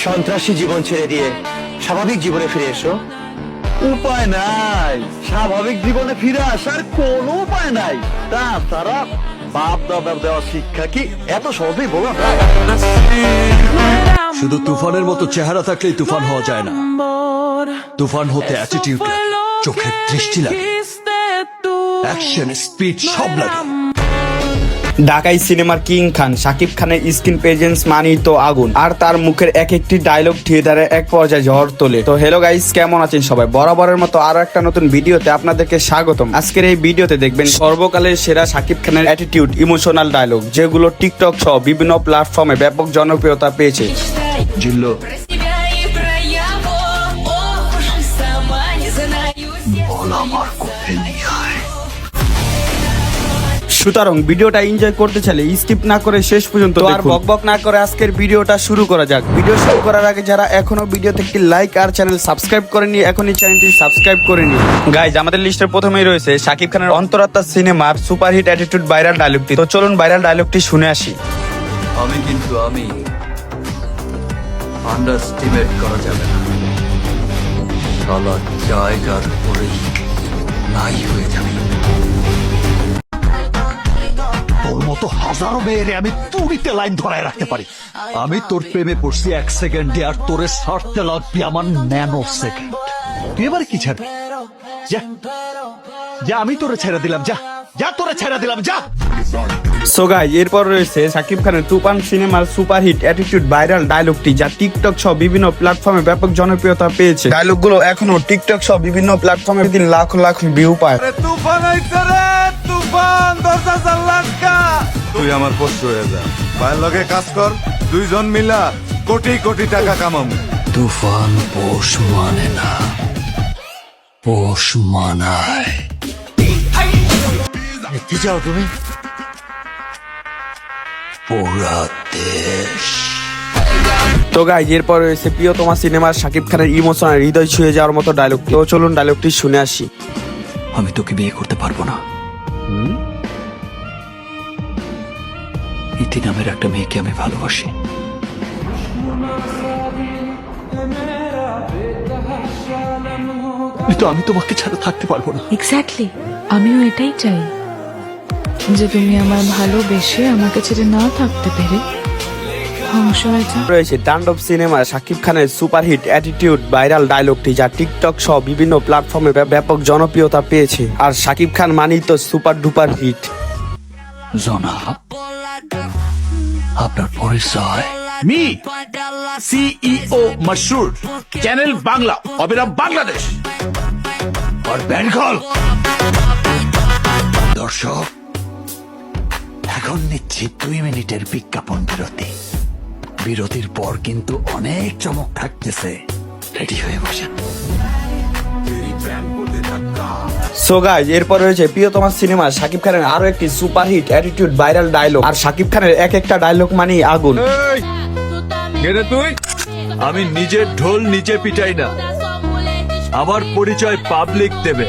সন্ত্রাসী জীবন ছেড়ে দিয়ে স্বাভাবিক জীবনে ফিরে এসো। উপায় নাই, স্বাভাবিক জীবনে ফিরে আসার কোনো উপায় নাই। তাছাড়া বাপ দাদার দেওয়া শিক্ষা কি এত সহজেই বলা যায়? শুধু তুফানের মতো চেহারা থাকলেই তুফান হওয়া যায় না। তুফান হতে অ্যাটিটিউড লাগে, চোখের দৃষ্টি লাগে, অ্যাকশন, স্পিড সব লাগে। ঢাকাই সিনেমার কিং খান শাকিব খানের স্ক্রিন প্রেজেন্স মানেই তো আগুন, আর তার মুখের এক একটি ডায়লগ থিয়েটারে এক পর্যায়ে ঝড় তোলে। তো হ্যালো গাইস, কেমন আছেন সবাই? বরাবরের মতো আরো একটা নতুন ভিডিওতে আপনাদেরকে স্বাগতম। আজকের এই ভিডিওতে দেখবেন সর্বকালের সেরা শাকিব খানের অ্যাটিটিউড, ইমোশনাল ডায়লগ, যেগুলো টিকটক সহ বিভিন্ন প্ল্যাটফর্মে ব্যাপক জনপ্রিয়তা পেয়েছে। জিল্লো সুতরাং ভিডিওটা এনজয় করতে চাইলে স্কিপ না করে শেষ পর্যন্ত আর বকবক না করে আজকের ভিডিওটা শুরু করা যাক। ভিডিও শুরু করার আগে যারা এখনো ভিডিওতে একটি লাইক আর চ্যানেল সাবস্ক্রাইব করেনি, এখনই চ্যানেলটি সাবস্ক্রাইব করে নিন। গাইজ, আমাদের লিস্টের প্রথমেই রয়েছে শাকিব খানের অন্তরাত্মা সিনেমার সুপারহিট অ্যাটিটিউড ভাইরাল ডায়লগটি। তো চলুন ভাইরাল ডায়লগটি শুনে আসি। আমি আন্ডারস্টিমেট করা যাবে না, শালা জায়গার পরেই নাই হয়ে যাবে। তোর মতো হাজারো মেয়েরে আমি তুড়িতে লাইন ধরায় রাখতে পারি। আমি তোর প্রেমে পড়ছি 1 সেকেন্ডে, আর তোরে ছাড়তে লাগবে আমার ন্যানো সেকেন্ড। তুই এবার কি ছাড়বি? যা যা, আমি তোরে ছেড়ে দিলাম, যা যা, তোরে ছেড়ে দিলাম, যা। সো গাইজ, এরপর রয়েছে শাকিব খানের তুফান সিনেমার সুপারহিট অ্যাটিটিউড ভাইরাল ডায়লগটি, যা টিকটক সহ বিভিন্ন প্ল্যাটফর্মে ব্যাপক জনপ্রিয়তা পেয়েছে। ডায়লগগুলো এখনো টিকটক সহ বিভিন্ন প্ল্যাটফর্মে দিন লাখ লাখ ভিউ পায়। তুফান আইছে রে, তুফান দরজা জানলাকা। তুই আমার পোষ্য হয়ে যা, ভাইয়ের লগে কাজ কর, দুইজন মিলা কোটি কোটি টাকা কামাবো। তুফান পোষ মানে না, পোষ মানায়। কি চাও তুমি? পুরা দেশ। তো গাইজ, এরপর রয়েছে প্রিয়তমা সিনেমার শাকিব খানের ইমোশনাল, হৃদয় ছুঁয়ে যাওয়ার মতো ডায়লগ। তো চলুন ডায়লগটি শুনে আসি। আমি তোকে বিয়ে করতে পারবো না। ইতি নামের একটা মেয়েকে আমি ভালোবাসি। কিন্তু আমি তোমাকে ছাড়া থাকতে পারবো না। এক্স্যাক্টলি, আমিও এটাই চাই, যে তুমি আমার ভালোবেসে আমাকে ছেড়ে না থাকতে পেরে ধ্বংস হয়ে যাও। রয়েছে তাণ্ডব সিনেমার শাকিব খানের সুপারহিট অ্যাটিটিউড ভাইরাল ডায়লগটি, যা টিকটক সহ বিভিন্ন প্ল্যাটফর্মে ব্যাপক জনপ্রিয়তা পেয়েছে। আর শাকিব খান মানেই তো সুপার ডুপার হিট। জনাব, আপনার পরিচয়? মি সিইও মশহুর চ্যানেল বাংলা, অবিরাম বাংলাদেশ আর বেঙ্গল। দর্শক, এখন নিচ্ছি 2 মিনিটের বিজ্ঞাপন বিরতি। বিরতির পর কিন্তু অনেক চমক থাকতেছে, রেডি হয়ে বসেন। সো গাইজ, এরপর রয়েছে প্রিয়তমা সিনেমার শাকিব খানের আরো একটি সুপারহিট অ্যাটিটিউড ভাইরাল ডায়লগ। আর শাকিব খানের এক একটা ডায়লগ মানেই আগুন। তুই? আমি নিজের ঢোল নিজে পিটাই না, আমার পরিচয় পাবলিক দেবে,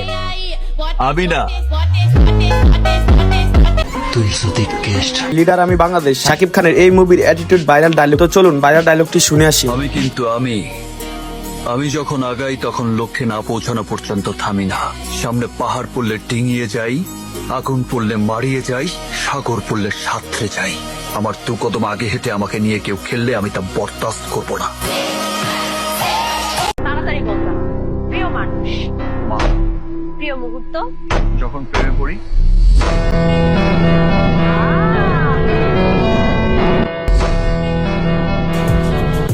আমি না। তুই যদি গেস্ট লিডার আমি বাংলাদেশ শাকিব খানের এই মুভির অ্যাটিটিউড ভাইরাল ডায়লগ। তো চলুন ভাইরাল ডায়লগটি শুনে আসি। আমি যখন আগাই তখন লক্ষ্যে না পৌঁছানো পর্যন্ত থামি না। সামনে পাহাড় পড়লে ডিঙিয়ে যাই, আগুন পড়লে মারিয়ে যাই, সাগর পড়লে সাঁতরে যাই। আমার 2 কদম আগে হেঁটে আমাকে নিয়ে কেউ খেললে আমি তা বরদাস্ত করবো না। তাড়াতাড়ি বলতাম, প্রিয় মানুষ, প্রিয় মুহূর্ত, যখন প্রেমে পড়ি।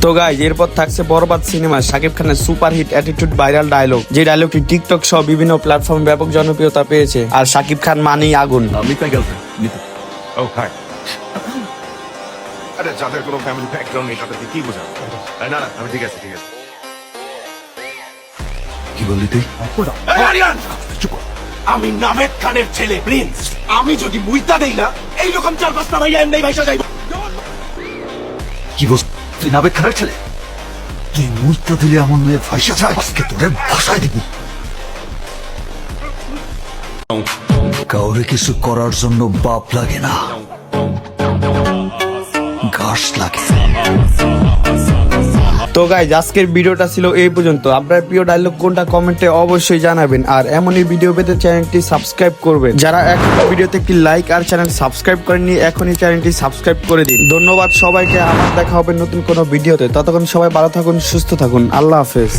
তো গাইজ, এরপর থাকছে বরবাদ সিনেমা শাকিব খানের সুপারহিট অ্যাটিটিউড ভাইরাল ডায়লগ, যে ডায়লগটি টিকটক সহ বিভিন্ন প্ল্যাটফর্মে ব্যাপক জনপ্রিয়তা পেয়েছে। আর শাকিব খান মানেই আগুন। আমি তাই গার্লফ্রেন্ড নিতু। ও হাই। আরে যাদের কোনো ফ্যামিলি ব্যাকগ্রাউন্ড নেই তাদেরকে কি বোঝাবো? না না, আমি ঠিক আছে ঠিক আছে। কি বললি তুই? এই আরিয়ান, চুপ কর। আমি নাভেদ খানের ছেলে প্রিন্স। আমি যদি মুইতা দেই না, এইরকম 4-5টা ভাইয়া এমনি ভাইসা যাইব। কি বল? তুই নাবে খারাপ ছেলে? তুই মুহূর্ত দিলে এমন মেয়ে ভাইসা যায়, আজকে তোরে ভাষায় দিব। কাউরে কিছু করার জন্য বাপ লাগে না, ঘাস লাগে। তো গাইজ আজকের ভিডিওটা ছিল এই পর্যন্ত। আপনার প্রিয় ডায়লগ কোনটা কমেন্টে অবশ্যই জানাবেন, আর এমনই ভিডিও পেতে চ্যানেলটি সাবস্ক্রাইব করবেন। যারা এখন ভিডিওতে একটি লাইক আর চ্যানেল সাবস্ক্রাইব করেননি এখনই চ্যানেলটি সাবস্ক্রাইব করে দিন। ধন্যবাদ সবাইকে, আবার দেখা হবে নতুন কোনো ভিডিওতে। ততক্ষণ সবাই ভালো থাকুন, সুস্থ থাকুন, আল্লাহ হাফেজ।